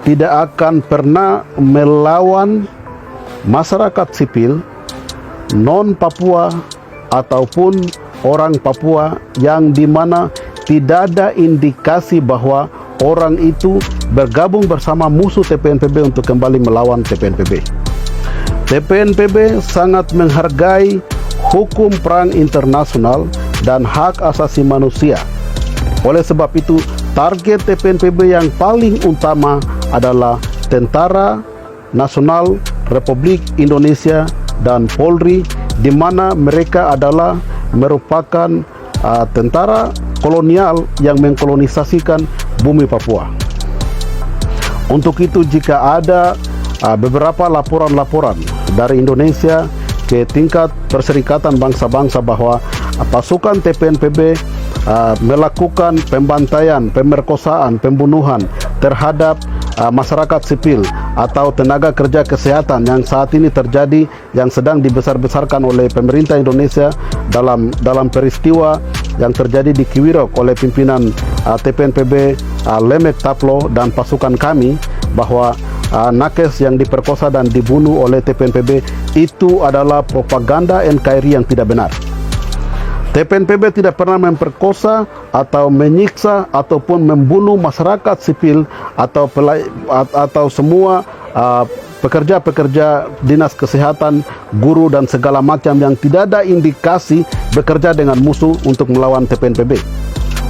tidak akan pernah melawan masyarakat sipil non-Papua ataupun orang Papua yang dimana tidak ada indikasi bahwa orang itu bergabung bersama musuh TPNPB untuk kembali melawan TPNPB. TPNPB sangat menghargai hukum perang internasional dan hak asasi manusia. Oleh sebab itu, target TPNPB yang paling utama adalah Tentara Nasional Republik Indonesia dan Polri, di mana mereka adalah merupakan tentara kolonial yang mengkolonisasikan bumi Papua. Untuk itu, jika ada beberapa laporan-laporan dari Indonesia ke tingkat Perserikatan Bangsa-Bangsa bahwa pasukan TPNPB melakukan pembantaian, pemerkosaan, pembunuhan terhadap masyarakat sipil atau tenaga kerja kesehatan yang saat ini terjadi, yang sedang dibesar-besarkan oleh pemerintah Indonesia dalam peristiwa yang terjadi di Kiwirok oleh pimpinan TPNPB Lemek Taplo dan pasukan kami, bahwa nakes yang diperkosa dan dibunuh oleh TPNPB itu adalah propaganda NKRI yang tidak benar. TPNPB tidak pernah memperkosa atau menyiksa ataupun membunuh masyarakat sipil atau semua pekerja-pekerja dinas kesehatan, guru dan segala macam yang tidak ada indikasi bekerja dengan musuh untuk melawan TPNPB.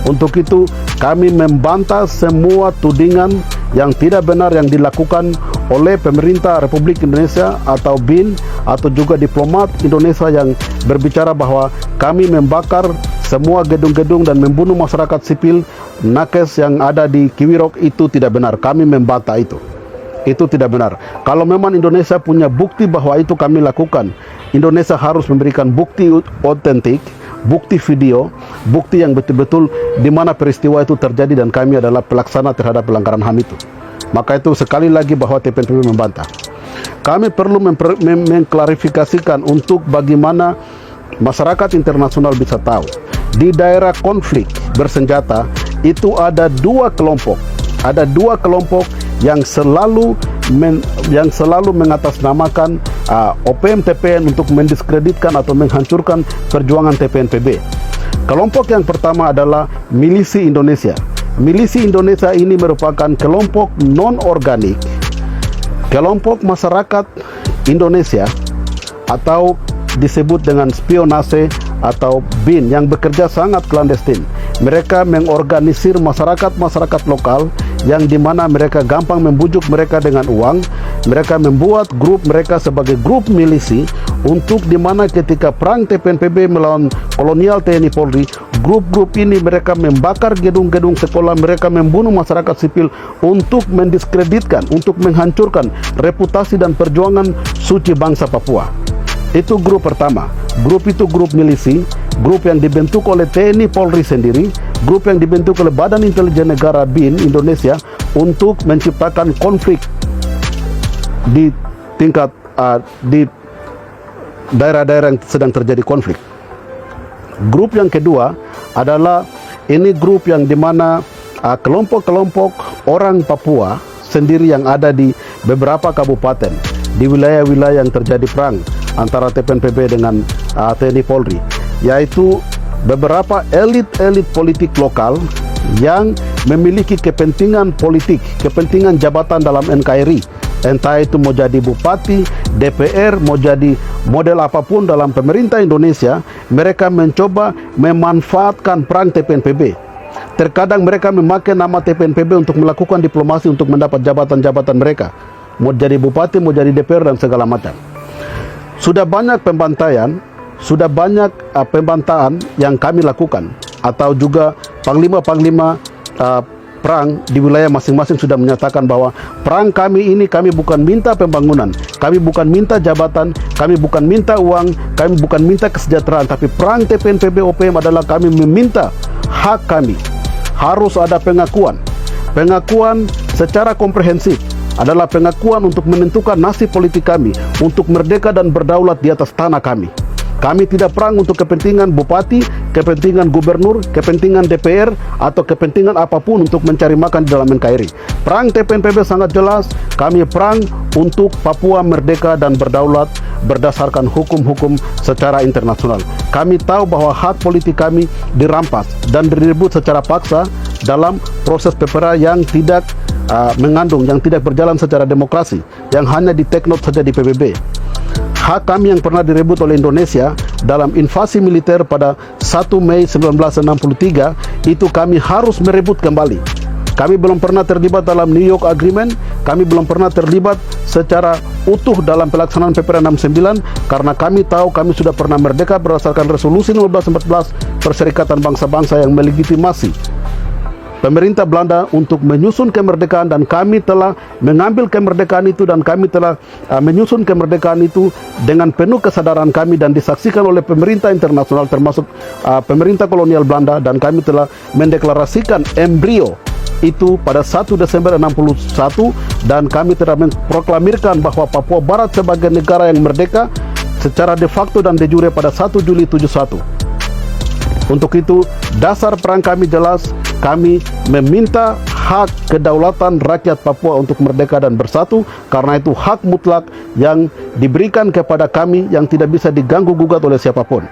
Untuk itu, kami membantah semua tudingan yang tidak benar yang dilakukan oleh pemerintah Republik Indonesia atau BIN atau juga diplomat Indonesia yang berbicara bahwa kami membakar semua gedung-gedung dan membunuh masyarakat sipil nakes yang ada di Kiwirok. Itu tidak benar. Kami membantah itu. Itu tidak benar. Kalau memang Indonesia punya bukti bahwa itu kami lakukan, Indonesia harus memberikan bukti otentik, bukti video, bukti yang betul-betul di mana peristiwa itu terjadi dan kami adalah pelaksana terhadap pelanggaran HAM itu. Maka itu sekali lagi bahwa TPNPB membantah. Kami perlu mengklarifikasikan untuk bagaimana masyarakat internasional bisa tahu. Di daerah konflik bersenjata itu ada dua kelompok. Ada dua kelompok yang selalu mengatasnamakan OPM TPN untuk mendiskreditkan atau menghancurkan perjuangan TPNPB. Kelompok yang pertama adalah milisi Indonesia. Milisi Indonesia ini merupakan kelompok non-organik, kelompok masyarakat Indonesia atau disebut dengan spionase atau BIN yang bekerja sangat clandestin. Mereka mengorganisir masyarakat lokal yang dimana mereka gampang membujuk mereka dengan uang. Mereka membuat grup mereka sebagai grup milisi untuk dimana ketika perang TPNPB melawan kolonial TNI Polri, grup-grup ini mereka membakar gedung-gedung sekolah, mereka membunuh masyarakat sipil untuk mendiskreditkan, untuk menghancurkan reputasi dan perjuangan suci bangsa Papua. Itu grup pertama. Grup itu grup milisi, grup yang dibentuk oleh TNI Polri sendiri, grup yang dibentuk oleh Badan Intelijen Negara BIN Indonesia untuk menciptakan konflik di tingkat di daerah-daerah yang sedang terjadi konflik. Grup yang kedua adalah ini grup yang dimana kelompok-kelompok orang Papua sendiri yang ada di beberapa kabupaten di wilayah-wilayah yang terjadi perang antara TPNPB dengan TNI Polri, yaitu beberapa elit-elit politik lokal yang memiliki kepentingan politik, kepentingan jabatan dalam NKRI. Entah itu mau jadi bupati, DPR, mau jadi model apapun dalam pemerintah Indonesia, mereka mencoba memanfaatkan perang TPNPB. Terkadang mereka memakai nama TPNPB untuk melakukan diplomasi untuk mendapat jabatan-jabatan mereka. Mau jadi bupati, mau jadi DPR dan segala macam. Sudah banyak pembantaian, sudah banyak pembantahan yang kami lakukan, atau juga panglima-panglima perang di wilayah masing-masing sudah menyatakan bahwa perang kami ini, kami bukan minta pembangunan, kami bukan minta jabatan, kami bukan minta uang, kami bukan minta kesejahteraan, tapi perang TPNPB OPM adalah kami meminta hak kami. Harus ada pengakuan. Pengakuan secara komprehensif adalah pengakuan untuk menentukan nasib politik kami, untuk merdeka dan berdaulat di atas tanah kami. Kami tidak perang untuk kepentingan bupati, kepentingan gubernur, kepentingan DPR, atau kepentingan apapun untuk mencari makan di dalam NKRI. Perang TPNPB sangat jelas, kami perang untuk Papua merdeka dan berdaulat berdasarkan hukum-hukum secara internasional. Kami tahu bahwa hak politik kami dirampas dan direbut secara paksa dalam proses PPRA yang tidak mengandung, yang tidak berjalan secara demokrasi, yang hanya di take note saja di PBB. Hak kami yang pernah direbut oleh Indonesia dalam invasi militer pada 1 Mei 1963 itu kami harus merebut kembali. Kami belum pernah terlibat dalam New York Agreement, kami belum pernah terlibat secara utuh dalam pelaksanaan PPRA 69 karena kami tahu kami sudah pernah merdeka berdasarkan resolusi 1514 Perserikatan Bangsa-Bangsa yang melegitimasi pemerintah Belanda untuk menyusun kemerdekaan, dan kami telah mengambil kemerdekaan itu dan kami telah menyusun kemerdekaan itu dengan penuh kesadaran kami dan disaksikan oleh pemerintah internasional termasuk pemerintah kolonial Belanda, dan kami telah mendeklarasikan embrio itu pada 1 Desember 61 dan kami telah memproklamirkan bahwa Papua Barat sebagai negara yang merdeka secara de facto dan de jure pada 1 Juli 71. Untuk itu, dasar perang kami jelas, kami meminta hak kedaulatan rakyat Papua untuk merdeka dan bersatu, karena itu hak mutlak yang diberikan kepada kami yang tidak bisa diganggu-gugat oleh siapapun.